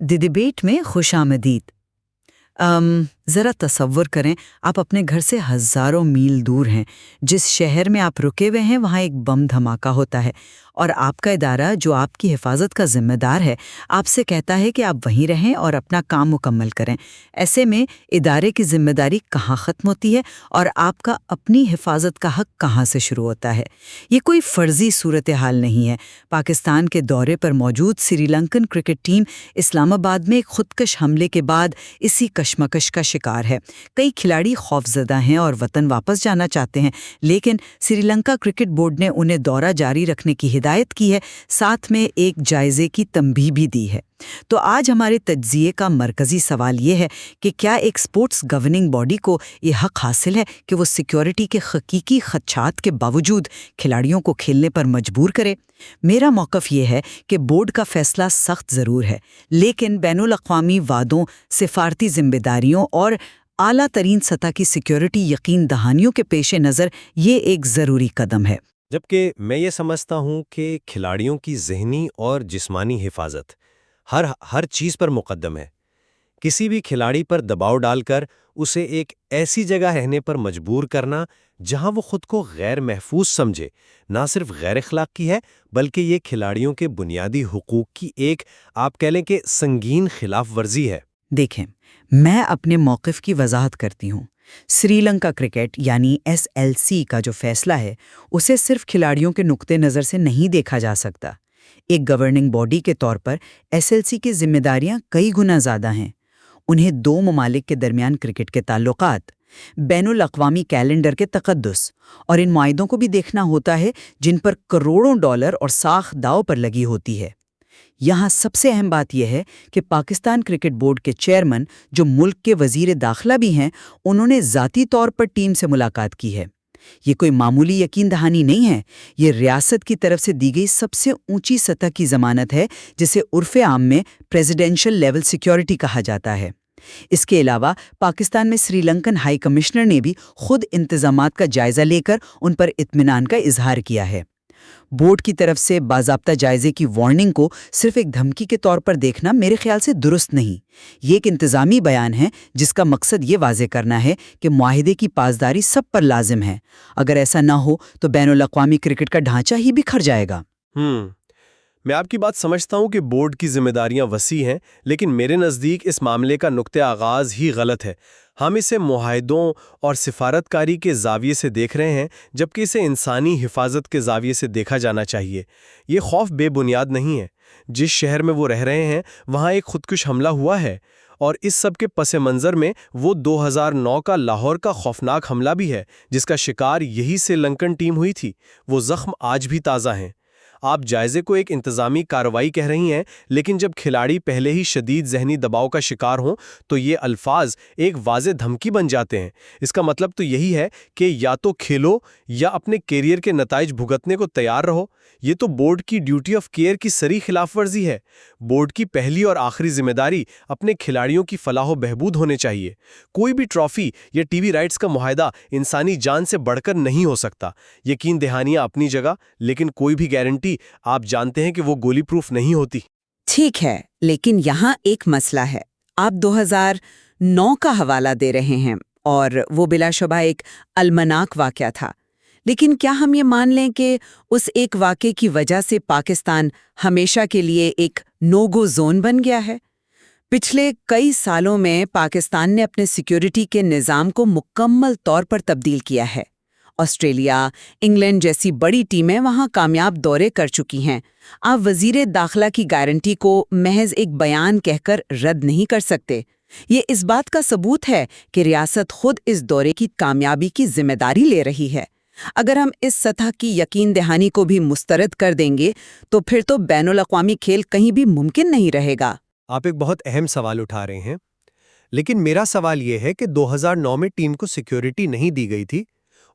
دی debate में खुश आमदीद। ज़रा तसव्वुर करें, आप अपने घर से हज़ारों मील दूर हैं। जिस शहर में आप रुके हुए हैं वहाँ एक बम धमाका होता है और आपका इदारा जो आपकी हिफाजत का जिम्मेदार है आपसे कहता है कि आप वहीं रहें और अपना काम मुकम्मल करें। ऐसे में इदारे की जिम्मेदारी कहाँ ख़त्म होती है और आपका अपनी हिफाजत का हक कहाँ से शुरू होता है? ये कोई फ़र्ज़ी सूरत हाल नहीं है। पाकिस्तान के दौरे पर मौजूद श्रीलंकन क्रिकेट टीम इस्लामाबाद में एक खुदकश हमले के बाद इसी कशमकश का शिकार है। कई खिलाड़ी खौफजदा हैं और वतन वापस जाना चाहते हैं, लेकिन श्रीलंका क्रिकेट बोर्ड ने उन्हें दौरा जारी रखने की हिदायत की है, साथ में एक जायजे की तंबीह भी दी है। तो आज हमारे तज्जिए का मरकजी सवाल ये है कि क्या एक स्पोर्ट्स गवर्निंग बॉडी को ये हक हासिल है कि वो सिक्योरिटी के हकीकी खदशात के बावजूद खिलाड़ियों को खेलने पर मजबूर करे? मेरा मौक़िफ़ ये है कि बोर्ड का फैसला सख्त ज़रूर है, लेकिन बैनुल अक़वामी वादों, सिफारती जिम्मेदारियों और आला तरीन सतह की सिक्योरिटी यकीन दहानियों के पेश नज़र ये एक ज़रूरी कदम है। जबकि मैं ये समझता हूँ कि खिलाड़ियों की ज़हनी और जिस्मानी हिफाजत हर चीज़ पर मुकद्दम है। किसी भी खिलाड़ी पर दबाव डालकर उसे एक ऐसी जगह रहने पर मजबूर करना जहां वो खुद को गैर महफूज समझे, ना सिर्फ गैर अखलाकी है बल्कि ये खिलाड़ियों के बुनियादी हुकूक की एक, आप कह लें कि संगीन खिलाफ वर्जी है। देखें, मैं अपने मौक़िफ़ की वजाहत करती हूँ। श्रीलंका क्रिकेट यानी SLC का जो फैसला है उसे सिर्फ खिलाड़ियों के नुक्ते नज़र से नहीं देखा जा सकता। एक गवर्निंग बॉडी के तौर पर SLC की जिम्मेदारियां कई गुना ज़्यादा हैं। उन्हें दो ममालिक के दरमियान क्रिकेट के ताल्लुकात, बैनुल अक़वामी कैलेंडर के तक़द्दुस और इन मुआहिदों को भी देखना होता है जिन पर करोड़ों डॉलर और साख दाव पर लगी होती है। यहाँ सबसे अहम बात यह है कि पाकिस्तान क्रिकेट बोर्ड के चेयरमैन, जो मुल्क के वज़ीर दाखिला भी हैं, उन्होंने ज़ाती तौर पर टीम से मुलाकात की है। ये कोई मामूली यकीन दहानी नहीं है, ये रियासत की तरफ से दी गई सबसे ऊंची सतह की ज़मानत है, जिसे उर्फ़े आम में प्रेसिडेंशियल लेवल सिक्योरिटी कहा जाता है। इसके अलावा पाकिस्तान में श्रीलंकन हाई कमिश्नर ने भी खुद इंतज़ामात का जायज़ा लेकर उन पर इत्मीनान का इजहार किया है। बोर्ड की तरफ से बाज़ाब्ता जायजे की वार्निंग को सिर्फ एक धमकी के तौर पर देखना मेरे ख्याल से दुरुस्त नहीं। ये एक इंतज़ामी बयान है जिसका मकसद ये वाज़े करना है कि मुआहिदे की पासदारी सब पर लाजिम है। अगर ऐसा ना हो तो बैनुल अक़वामी क्रिकेट का ढांचा ही बिखर जाएगा। मैं आपकी बात समझता हूँ कि बोर्ड की जिम्मेदारियां वसी हैं, लेकिन मेरे नज़दीक इस मामले का नुक्ते आगाज़ ही गलत है। हम इसे मुआहिदों और सिफारतकारी के ज़ाविये से देख रहे हैं, जबकि इसे इंसानी हिफाजत के ज़ाविये से देखा जाना चाहिए। ये खौफ बेबुनियाद नहीं है। जिस शहर में वो रह रहे हैं वहाँ एक खुदकुश हमला हुआ है और इस सब के पस मंज़र में वो 2009 का लाहौर का खौफनाक हमला भी है, जिसका शिकार यही श्रीलंकन टीम हुई थी। वो ज़ख्म आज भी ताज़ा हैं। आप जायजे को एक इंतज़ामी कार्रवाई कह रही हैं, लेकिन जब खिलाड़ी पहले ही शदीद ज़हनी दबाव का शिकार हों तो ये अल्फाज एक वाज़े धमकी बन जाते हैं। इसका मतलब तो यही है कि या तो खेलो या अपने कैरियर के नताइज भुगतने को तैयार रहो। ये तो बोर्ड की ड्यूटी ऑफ केयर की सरी खिलाफ वर्जी है। बोर्ड की पहली और आखिरी जिम्मेदारी अपने खिलाड़ियों की फलाह बहबूद होने चाहिए। कोई भी ट्रॉफी या टीवी राइट्स का मुआहदा इंसानी जान से बढ़कर नहीं हो सकता। यकीन दहानियां अपनी जगह, लेकिन कोई भी गारंटी आप जानते हैं कि वो गोली प्रूफ नहीं होती। ठीक है, लेकिन यहाँ एक मसला है। आप 2009 का हवाला दे रहे हैं और वो बिलाशुबा एक अलमनाक वाक़या था, लेकिन क्या हम ये मान लें कि उस एक वाक़े की वजह से पाकिस्तान हमेशा के लिए एक नो गो जोन बन गया है? पिछले कई सालों में पाकिस्तान ने अपने सिक्योरिटी के निज़ाम को मुकम्मल तौर पर तब्दील किया है। ऑस्ट्रेलिया, इंग्लैंड जैसी बड़ी टीमें वहां कामयाब दौरे कर चुकी हैं। आप वज़ीर दाखिला की गारंटी को महज एक बयान कहकर रद्द नहीं कर सकते। ये इस बात का सबूत है कि रियासत खुद इस दौरे की कामयाबी की जिम्मेदारी ले रही है। अगर हम इस सतह की यकीन दहानी को भी मुस्तरद कर देंगे तो फिर तो बैनुल अक़वामी खेल कहीं भी मुमकिन नहीं रहेगा। आप एक बहुत अहम सवाल उठा रहे हैं, लेकिन मेरा सवाल यह है कि 2009 में टीम को सिक्योरिटी नहीं दी गई थी।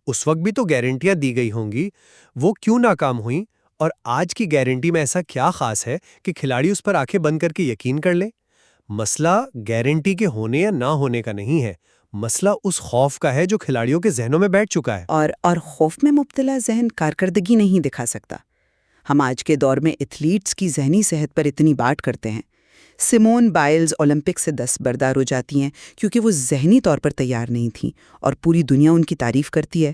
उस वक्त भी तो गारंटियां दी गई होंगी, वो क्यों नाकाम हुई? और आज की गारंटी में ऐसा क्या खास है कि खिलाड़ी उस पर आंखें बंद करके यकीन कर ले? मसला गारंटी के होने या ना होने का नहीं है, मसला उस खौफ का है जो खिलाड़ियों के जहनों में बैठ चुका है। और खौफ में मुब्तला जहन कारकर्दगी नहीं दिखा सकता। हम आज के दौर में एथलीट्स की जहनी सेहत पर इतनी बात करते हैं, سیمون بائلز اولمپک سے دستبردار ہو جاتی ہیں کیونکہ وہ ذہنی طور پر تیار نہیں تھیں اور پوری دنیا ان کی تعریف کرتی ہے۔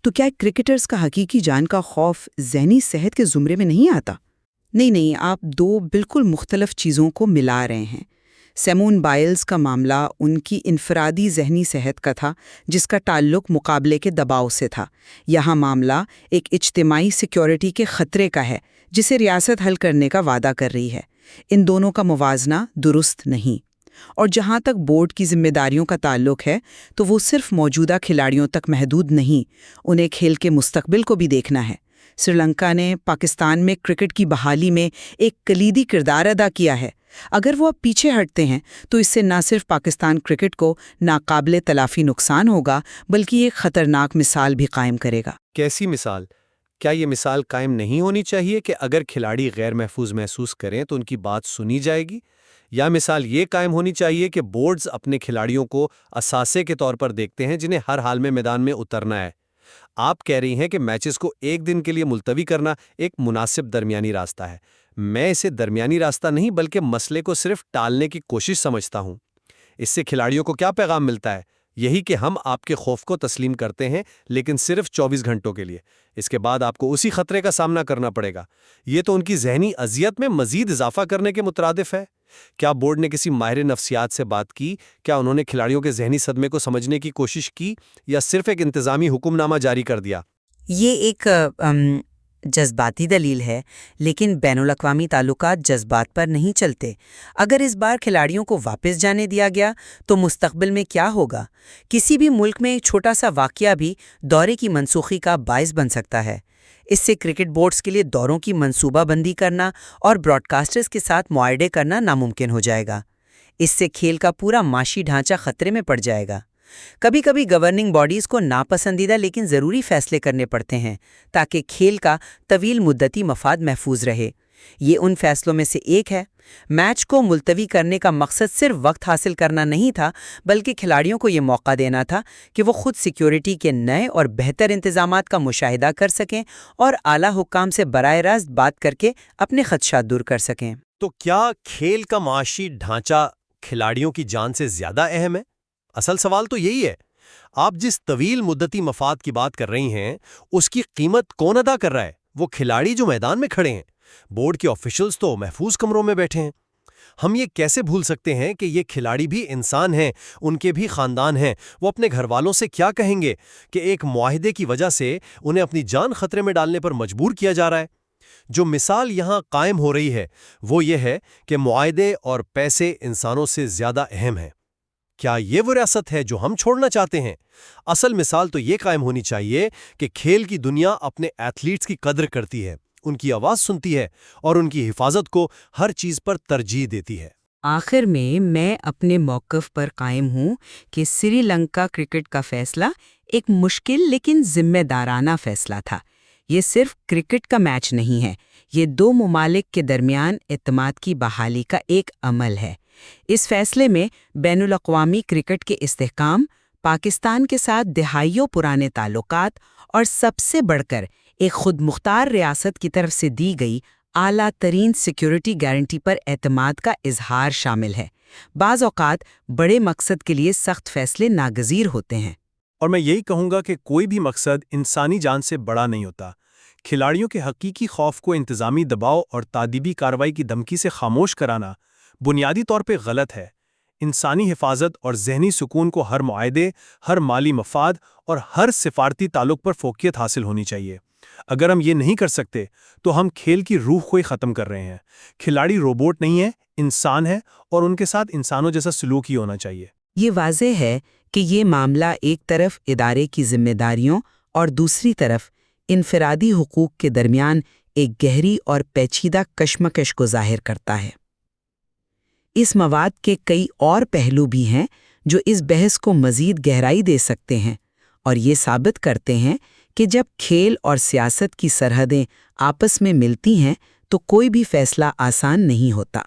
تو کیا کرکٹرز کا حقیقی جان کا خوف ذہنی صحت کے زمرے میں نہیں آتا؟ نہیں، آپ دو بالکل مختلف چیزوں کو ملا رہے ہیں۔ سیمون بائلز کا معاملہ ان کی انفرادی ذہنی صحت کا تھا جس کا تعلق مقابلے کے دباؤ سے تھا۔ یہاں معاملہ ایک اجتماعی سیکیورٹی کے خطرے کا ہے جسے ریاست حل کرنے کا وعدہ کر رہی ہے۔ ان دونوں کا موازنہ درست نہیں۔ اور جہاں تک بورڈ کی ذمہ داریوں کا تعلق ہے تو وہ صرف موجودہ کھلاڑیوں تک محدود نہیں، انہیں کھیل کے مستقبل کو بھی دیکھنا ہے۔ سری لنکا نے پاکستان میں کرکٹ کی بحالی میں ایک کلیدی کردار ادا کیا ہے۔ اگر وہ اب پیچھے ہٹتے ہیں تو اس سے نہ صرف پاکستان کرکٹ کو ناقابل تلافی نقصان ہوگا بلکہ ایک خطرناک مثال بھی قائم کرے گا۔ کیسی مثال؟ کیا یہ مثال قائم نہیں ہونی چاہیے کہ اگر کھلاڑی غیر محفوظ محسوس کریں تو ان کی بات سنی جائے گی؟ یا مثال یہ قائم ہونی چاہیے کہ بورڈز اپنے کھلاڑیوں کو اثاثے کے طور پر دیکھتے ہیں جنہیں ہر حال میں میدان میں اترنا ہے؟ آپ کہہ رہی ہیں کہ میچز کو ایک دن کے لیے ملتوی کرنا ایک مناسب درمیانی راستہ ہے۔ میں اسے درمیانی راستہ نہیں بلکہ مسئلے کو صرف ٹالنے کی کوشش سمجھتا ہوں۔ اس سے کھلاڑیوں کو کیا پیغام ملتا ہے؟ یہی کہ ہم آپ کے خوف کو تسلیم کرتے ہیں لیکن صرف 24 گھنٹوں کے لیے، اس کے بعد آپ کو اسی خطرے کا سامنا کرنا پڑے گا۔ یہ تو ان کی ذہنی اذیت میں مزید اضافہ کرنے کے مترادف ہے۔ کیا بورڈ نے کسی ماہر نفسیات سے بات کی؟ کیا انہوں نے کھلاڑیوں کے ذہنی صدمے کو سمجھنے کی کوشش کی یا صرف ایک انتظامی حکم نامہ جاری کر دیا؟ یہ ایک جذباتی دلیل ہے، لیکن بین الاقوامی تعلقات جذبات پر نہیں چلتے۔ اگر اس بار کھلاڑیوں کو واپس جانے دیا گیا تو مستقبل میں کیا ہوگا؟ کسی بھی ملک میں ایک چھوٹا سا واقعہ بھی دورے کی منسوخی کا باعث بن سکتا ہے۔ اس سے کرکٹ بورڈز کے لیے دوروں کی منصوبہ بندی کرنا اور براڈ کاسٹرز کے ساتھ معاہدے کرنا ناممکن ہو جائے گا۔ اس سے کھیل کا پورا معاشی ڈھانچہ خطرے میں پڑ جائے گا۔ کبھی کبھی گورننگ باڈیز کو ناپسندیدہ لیکن ضروری فیصلے کرنے پڑتے ہیں تاکہ کھیل کا طویل مدتی مفاد محفوظ رہے۔ یہ ان فیصلوں میں سے ایک ہے۔ میچ کو ملتوی کرنے کا مقصد صرف وقت حاصل کرنا نہیں تھا بلکہ کھلاڑیوں کو یہ موقع دینا تھا کہ وہ خود سیکیورٹی کے نئے اور بہتر انتظامات کا مشاہدہ کر سکیں اور اعلیٰ حکام سے براہ راست بات کر کے اپنے خدشات دور کر سکیں۔ تو کیا کھیل کا معاشی ڈھانچہ کھلاڑیوں کی جان سے زیادہ اہم ہے؟ اصل سوال تو یہی ہے۔ آپ جس طویل مدتی مفاد کی بات کر رہی ہیں اس کی قیمت کون ادا کر رہا ہے؟ وہ کھلاڑی جو میدان میں کھڑے ہیں۔ بورڈ کے آفیشلز تو محفوظ کمروں میں بیٹھے ہیں۔ ہم یہ کیسے بھول سکتے ہیں کہ یہ کھلاڑی بھی انسان ہیں، ان کے بھی خاندان ہیں۔ وہ اپنے گھر والوں سے کیا کہیں گے کہ ایک معاہدے کی وجہ سے انہیں اپنی جان خطرے میں ڈالنے پر مجبور کیا جا رہا ہے؟ جو مثال یہاں قائم ہو رہی ہے وہ یہ ہے کہ معاہدے اور پیسے انسانوں سے زیادہ اہم ہیں۔ کیا یہ وہ ریاست ہے جو ہم چھوڑنا چاہتے ہیں؟ اصل مثال تو یہ قائم ہونی چاہیے کہ کھیل کی دنیا اپنے ایتھلیٹس کی قدر کرتی ہے، ان کی آواز سنتی ہے اور ان کی حفاظت کو ہر چیز پر ترجیح دیتی ہے۔ آخر میں اپنے موقف پر قائم ہوں کہ سری لنکا کرکٹ کا فیصلہ ایک مشکل لیکن ذمہ دارانہ فیصلہ تھا۔ یہ صرف کرکٹ کا میچ نہیں ہے، یہ دو ممالک کے درمیان اعتماد کی بحالی کا ایک عمل ہے۔ اس فیصلے میں بین الاقوامی کرکٹ کے استحکام، پاکستان کے ساتھ دہائیوں پرانے تعلقات اور سب سے بڑھ کر ایک خود مختار ریاست کی طرف سے دی گئی اعلیٰ ترین سیکیورٹی گارنٹی پر اعتماد کا اظہار شامل ہے۔ بعض اوقات بڑے مقصد کے لیے سخت فیصلے ناگزیر ہوتے ہیں۔ اور میں یہی کہوں گا کہ کوئی بھی مقصد انسانی جان سے بڑا نہیں ہوتا۔ کھلاڑیوں کے حقیقی خوف کو انتظامی دباؤ اور تادیبی کارروائی کی دھمکی سے خاموش کرانا بنیادی طور پہ غلط ہے۔ انسانی حفاظت اور ذہنی سکون کو ہر معاہدے، ہر مالی مفاد اور ہر سفارتی تعلق پر فوقیت حاصل ہونی چاہیے۔ اگر ہم یہ نہیں کر سکتے تو ہم کھیل کی روح کو ہی ختم کر رہے ہیں۔ کھلاڑی روبوٹ نہیں ہے، انسان ہے اور ان کے ساتھ انسانوں جیسا سلوک ہی ہونا چاہیے۔ یہ واضح ہے کہ یہ معاملہ ایک طرف ادارے کی ذمہ داریوں اور دوسری طرف انفرادی حقوق کے درمیان ایک گہری اور پیچیدہ کشمکش کو ظاہر کرتا ہے۔ اس مواد کے کئی اور پہلو بھی ہیں جو اس بحث کو مزید گہرائی دے سکتے ہیں اور یہ ثابت کرتے ہیں کہ جب کھیل اور سیاست کی سرحدیں آپس میں ملتی ہیں تو کوئی بھی فیصلہ آسان نہیں ہوتا۔